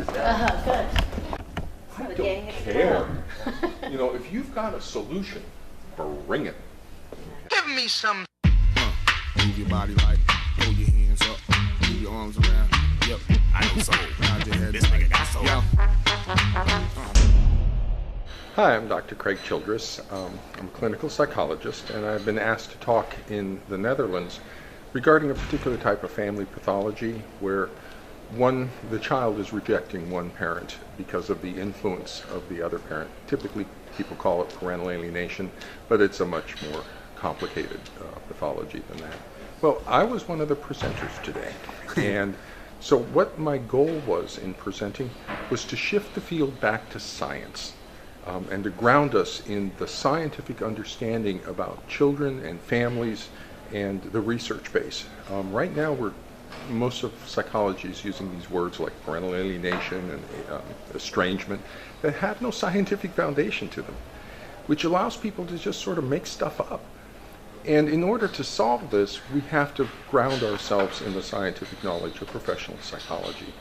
Good. I don't care. You know, if you've got a solution, bring it. Give me some. Move your body like, hold your hands up, move your arms around. Yep, I know soul. Nod your head. This nigga got soul. Hi, I'm Dr. Craig Childress. I'm a clinical psychologist, and I've been asked to talk in the Netherlands regarding a particular type of family pathology where the child is rejecting one parent because of the influence of the other parent. Typically, people call it parental alienation, but it's a much more complicated pathology than that. Well, I was one of the presenters today, and so what my goal was in presenting was to shift the field back to science. And to ground us in the scientific understanding about children and families and the research base. Right now, most of psychology is using these words like parental alienation and estrangement that have no scientific foundation to them, which allows people to just sort of make stuff up. And in order to solve this, we have to ground ourselves in the scientific knowledge of professional psychology.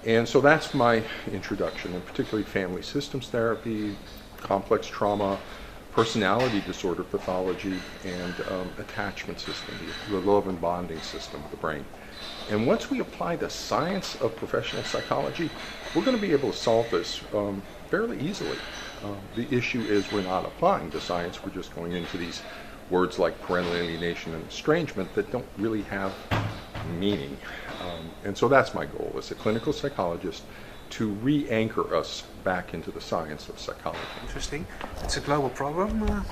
And so that's my introduction, and particularly family systems therapy, complex trauma, personality disorder pathology, and attachment system, the love and bonding system of the brain. And once we apply the science of professional psychology, we're going to be able to solve this fairly easily. The issue is we're not applying the science, we're just going into these words like parental alienation and estrangement that don't really have meaning. And so that's my goal as a clinical psychologist, to re-anchor us back into the science of psychology. Interesting. It's a global problem.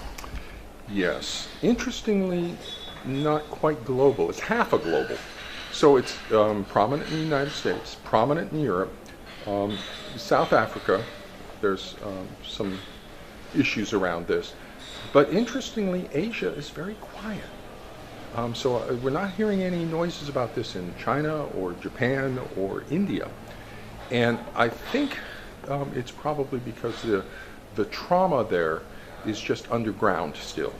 Yes. Interestingly, not quite global. It's half a global. So it's prominent in the United States, prominent in Europe, South Africa. There's some issues around this. But interestingly, Asia is very quiet. So we're not hearing any noises about this in China or Japan or India. And I think it's probably because the trauma there is just underground still,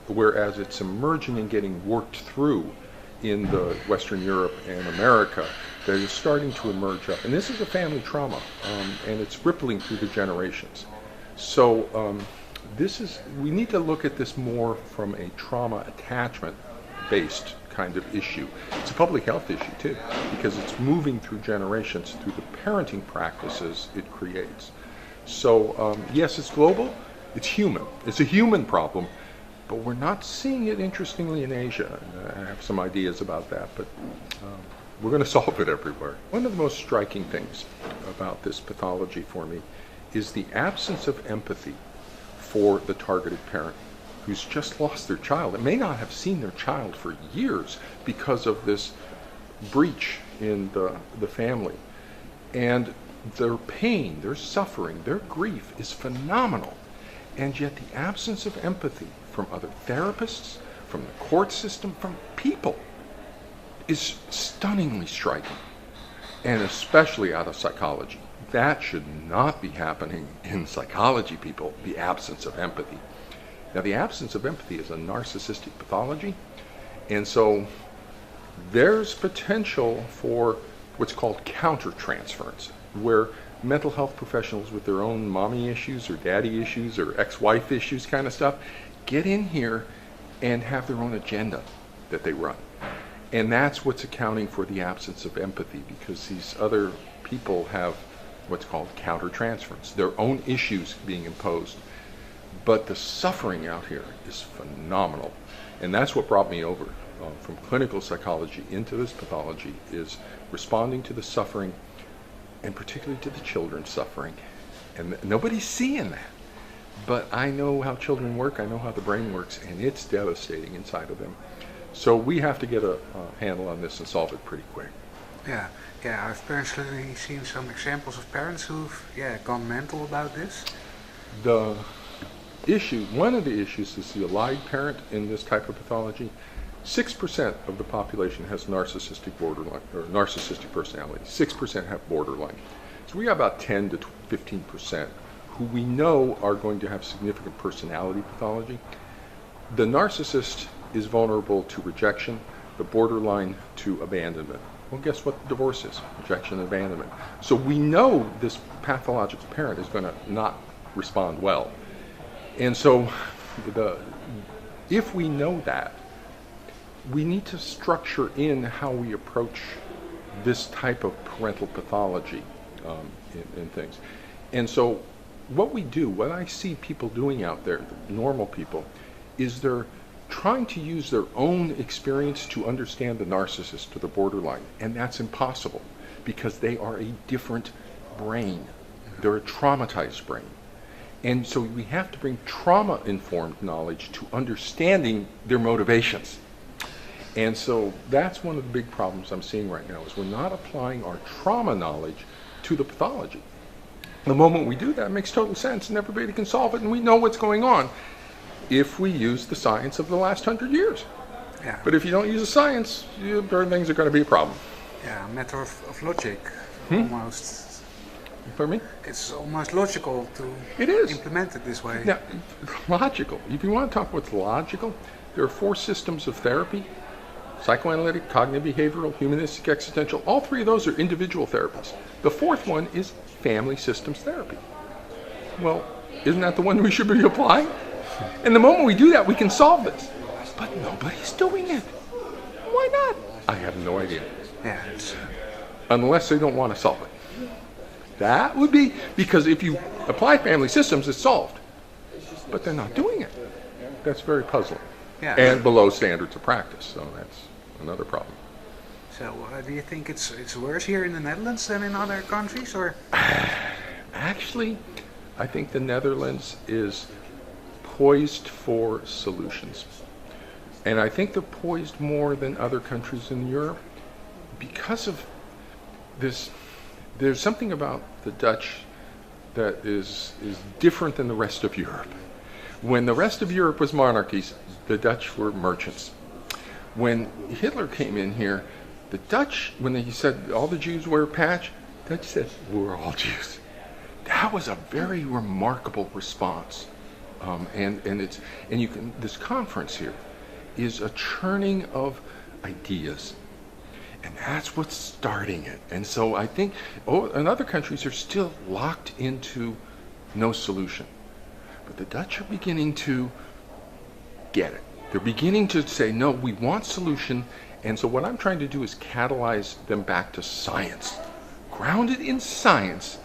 whereas it's emerging and getting worked through in the Western Europe and America that is starting to emerge up. And this is a family trauma, and it's rippling through the generations. So we need to look at this more from a trauma attachment based kind of issue. It's a public health issue too, because it's moving through generations through the parenting practices it creates. So yes, it's global, it's human. It's a human problem, but we're not seeing it, interestingly, in Asia. I have some ideas about that, but we're going to solve it everywhere. One of the most striking things about this pathology for me is the absence of empathy for the targeted parent who's just lost their child and may not have seen their child for years because of this breach in the family. And their pain, their suffering, their grief is phenomenal. And yet the absence of empathy from other therapists, from the court system, from people is stunningly striking, and especially out of psychology. That should not be happening in psychology, people, the absence of empathy. Now, the absence of empathy is a narcissistic pathology, and so there's potential for what's called countertransference, where mental health professionals with their own mommy issues or daddy issues or ex-wife issues kind of stuff get in here and have their own agenda that they run. And that's what's accounting for the absence of empathy, because these other people have what's called countertransference, their own issues being imposed. But the suffering out here is phenomenal. And that's what brought me over from clinical psychology into this pathology, is responding to the suffering, and particularly to the children's suffering. And nobody's seeing that. But I know how children work, I know how the brain works, and it's devastating inside of them. So we have to get a handle on this and solve it pretty quick. Yeah, I've personally seen some examples of parents who've gone mental about this. One of the issues is the allied parent in this type of pathology. 6% of the population has narcissistic borderline, or narcissistic personality. 6% have borderline. So we have about 10 to 15% who we know are going to have significant personality pathology. The narcissist is vulnerable to rejection, the borderline to abandonment. Well, guess what divorce is? Rejection and abandonment. So we know this pathological parent is going to not respond well. And so if we know that, we need to structure in how we approach this type of parental pathology in things. And so what I see people doing out there, the normal people, is they're trying to use their own experience to understand the narcissist or the borderline. And that's impossible because they are a different brain. They're a traumatized brain. And so we have to bring trauma-informed knowledge to understanding their motivations. And so that's one of the big problems I'm seeing right now, is we're not applying our trauma knowledge to the pathology. The moment we do that, it makes total sense, and everybody can solve it, and we know what's going on if we use the science of the last 100 years. Yeah. But if you don't use the science, things are going to be a problem. Yeah, a matter of logic, almost. Pardon me? It's almost logical to implement it this way. Now, logical. If you want to talk what's logical, there are 4 systems of therapy: psychoanalytic, cognitive behavioral, humanistic, existential. All 3 of those are individual therapies. The 4th one is family systems therapy. Well, isn't that the one we should be applying? And the moment we do that, we can solve this. But nobody's doing it. Why not? I have no idea. Yeah, Unless they don't want to solve it. That would be, because if you apply family systems, it's solved. But they're not doing it. That's very puzzling. Yeah. And below standards of practice, so that's another problem. So, do you think it's worse here in the Netherlands than in other countries, or? Actually, I think the Netherlands is poised for solutions. And I think they're poised more than other countries in Europe because of this. There's something about the Dutch that is different than the rest of Europe. When the rest of Europe was monarchies, the Dutch were merchants. When Hitler came in here, the Dutch, when he said all the Jews wear a patch, the Dutch said, we're all Jews. That was a very remarkable response. This conference here is a churning of ideas. And that's what's starting it. And so I think, in other countries are still locked into no solution. But the Dutch are beginning to get it. They're beginning to say, no, we want solution. And so what I'm trying to do is catalyze them back to science. Grounded in science,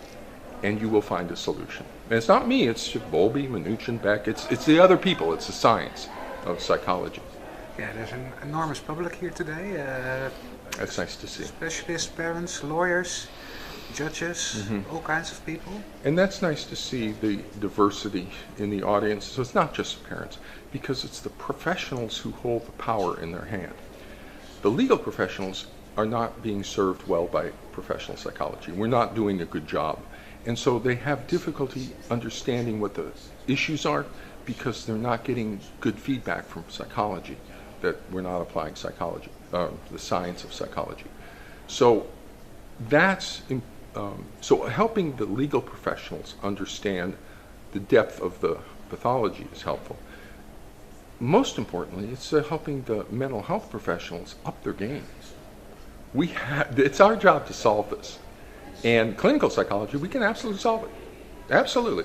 and you will find a solution. And it's not me, it's Bowlby, Mnuchin, Beck. It's the other people. It's the science of psychology. Yeah, there's an enormous public here today. That's nice to see. Specialists, parents, lawyers, judges, all kinds of people. And that's nice to see the diversity in the audience. So it's not just parents, because it's the professionals who hold the power in their hand. The legal professionals are not being served well by professional psychology. We're not doing a good job. And so they have difficulty understanding what the issues are because they're not getting good feedback from psychology, that we're not applying psychology, the science of psychology. So that's so helping the legal professionals understand the depth of the pathology is helpful. Most importantly, it's helping the mental health professionals up their game. It's our job to solve this. And clinical psychology, we can absolutely solve it. Absolutely.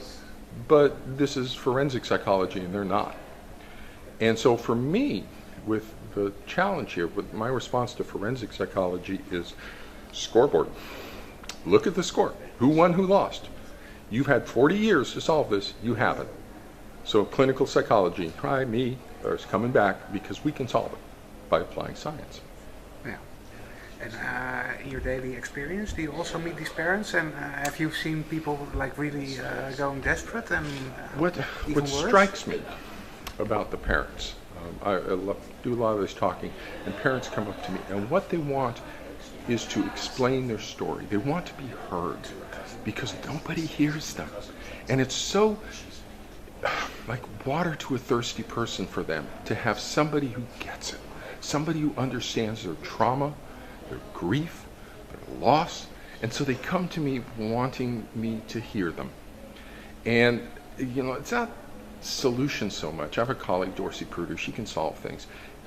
But this is forensic psychology, and they're not. And so for me, with the challenge here, with my response to forensic psychology is scoreboard. Look at the score. Who won, who lost? You've had 40 years to solve this. You haven't. So clinical psychology, me, is coming back because we can solve it by applying science. Yeah. And in your daily experience, do you also meet these parents? And have you seen people like really going desperate and what worse? Strikes me about the parents, I do a lot of this talking, and parents come up to me, and what they want is to explain their story. They want to be heard because nobody hears them. And it's so like water to a thirsty person for them to have somebody who gets it, somebody who understands their trauma, their grief, their loss. And so they come to me wanting me to hear them. And, it's not solutions so much. I have a colleague, Dorsey Pruder, she can solve things.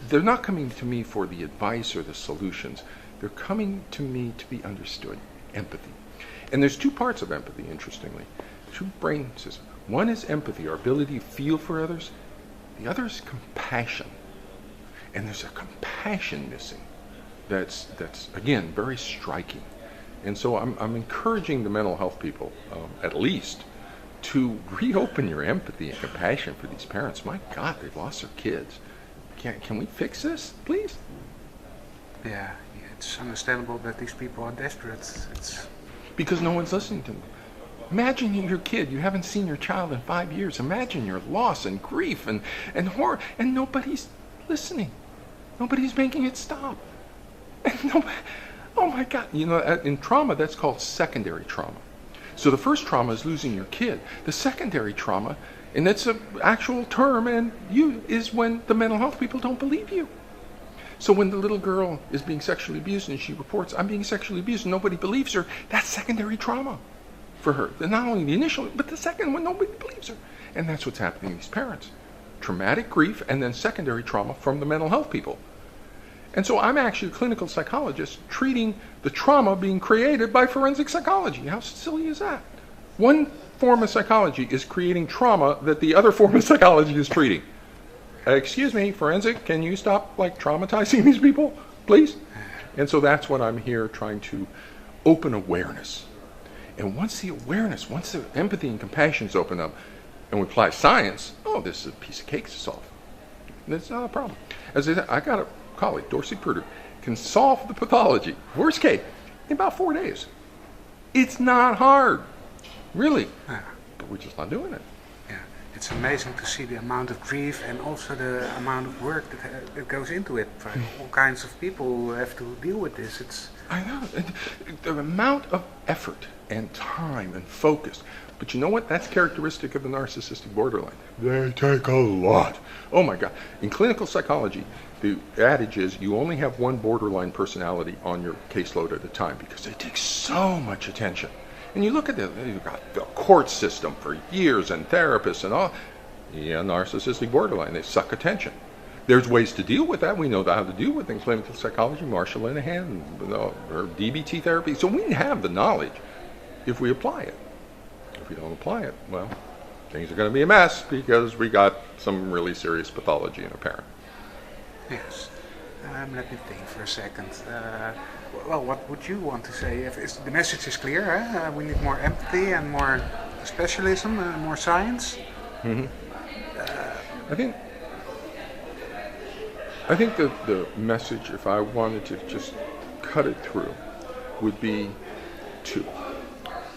They're not coming to me for the advice or the solutions. They're coming to me to be understood. Empathy. And there's two parts of empathy, interestingly. Two brain systems. One is empathy, our ability to feel for others. The other is compassion. And there's a compassion missing that's again, very striking. And so I'm encouraging the mental health people, at least, to reopen your empathy and compassion for these parents. My God, they've lost their kids. Can we fix this, please? Yeah, it's understandable that these people are desperate. It's because no one's listening to them. Imagine your kid, you haven't seen your child in 5 years. Imagine your loss and grief and horror, and nobody's listening. Nobody's making it stop. And oh my God, in trauma, that's called secondary trauma. So the first trauma is losing your kid. The secondary trauma, and that's an actual term, is when the mental health people don't believe you. So when the little girl is being sexually abused and she reports, I'm being sexually abused, and nobody believes her, that's secondary trauma for her. Not only the initial, but the second one, nobody believes her. And that's what's happening to these parents. Traumatic grief and then secondary trauma from the mental health people. And so I'm actually a clinical psychologist treating the trauma being created by forensic psychology. How silly is that? One form of psychology is creating trauma that the other form of psychology is treating. Excuse me, forensic, can you stop traumatizing these people, please? And so that's what I'm here trying to open awareness. And once the empathy and compassion is opened up, and we apply science, this is a piece of cake to solve. That's not a problem. As I said, I got a colleague, Dorsey Pruder, can solve the pathology, worst case, in about 4 days. It's not hard, really, but we're just not doing it. Yeah, it's amazing to see the amount of grief and also the amount of work that goes into it. For all kinds of people who have to deal with this. I know, the amount of effort and time and focus. But you know what? That's characteristic of the narcissistic borderline. They take a lot. Oh my God. In clinical psychology, the adage is you only have one borderline personality on your caseload at a time because they take so much attention. And you look at you've got the court system for years and therapists and all. Yeah, narcissistic borderline, they suck attention. There's ways to deal with that. We know how to deal with it in clinical psychology, Marshall Linehan, or DBT therapy. So we have the knowledge if we apply it. If we don't apply it, well, things are going to be a mess because we got some really serious pathology in a parent. Yes. Let me think for a second. Well, what would you want to say? If the message is clear, we need more empathy and more specialism and more science. Mm-hmm. I think the message, if I wanted to just cut it through, would be two.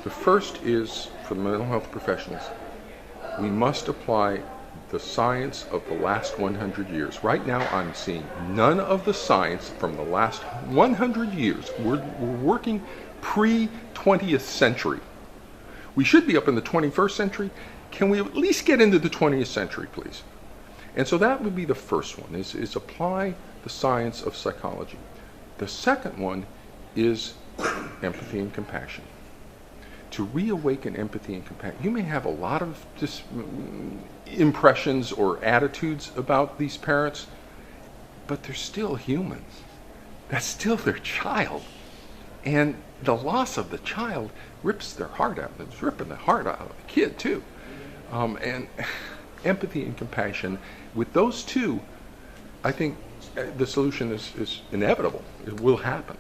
The first is, for the mental health professionals, we must apply the science of the last 100 years. Right now I'm seeing none of the science from the last 100 years. We're working pre-20th century. We should be up in the 21st century. Can we at least get into the 20th century, please? And so that would be the first one, is apply the science of psychology. The second one is empathy and compassion. To reawaken empathy and compassion. You may have a lot of impressions or attitudes about these parents, but they're still humans. That's still their child. And the loss of the child rips their heart out. It's ripping the heart out of the kid, too. And empathy and compassion, with those two, I think the solution is inevitable. It will happen.